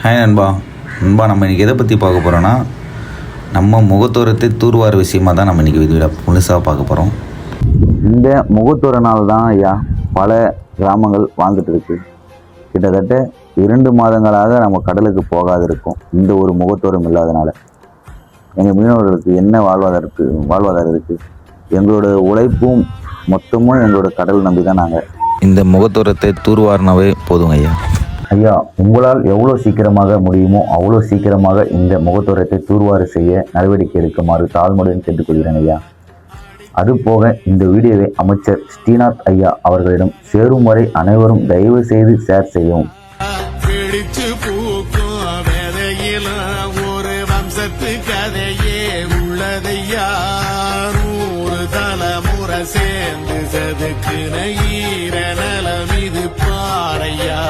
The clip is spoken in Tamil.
ஹாய் நண்பா. நம்ம இன்றைக்கி எதை பற்றி பார்க்க போகிறோன்னா, நம்ம முகத்தோரத்தை தூர்வார விஷயமாக தான் நம்ம இன்றைக்கி வீடியோவில் முழுசாக பார்க்க போகிறோம். இந்த முகத்தோரனால் தான் ஐயா பல கிராமங்கள் வாழ்ந்துட்டு இருக்கு. கிட்டத்தட்ட 2 மாதங்களாக நம்ம கடலுக்கு போகாது இருக்கும். இந்த ஒரு முகத்தோரம் இல்லாதனால எங்கள் மீனவர்களுக்கு என்ன வாழ்வாதாரம் இருக்குது. எங்களோட உழைப்பும் மொத்தமும் எங்களோட கடல் நம்பி தான் நாங்கள். இந்த முகத்தோரத்தை தூர்வாரினாவே போதுங்க ஐயா. ஐயா, உங்களால் எவ்வளோ சீக்கிரமாக முடியுமோ அவ்வளோ சீக்கிரமாக இந்த முகத்தோரத்தை தூர்வாறு செய்ய நடவடிக்கை எடுக்குமாறு தாழ்மையுடன் கேட்டுக்கொள்கிறேன் ஐயா. அதுபோக இந்த வீடியோவை அமைச்சர் ஸ்ரீநாத் ஐயா அவர்களிடம் சேரும் வரை அனைவரும் தயவு செய்து ஷேர் செய்யவும். ஒரு வம்சத்து கதையே உள்ளதையா, 100 தலைமுறை சேர்ந்து செதுக்கு ஈர நலம் இது பாறையா.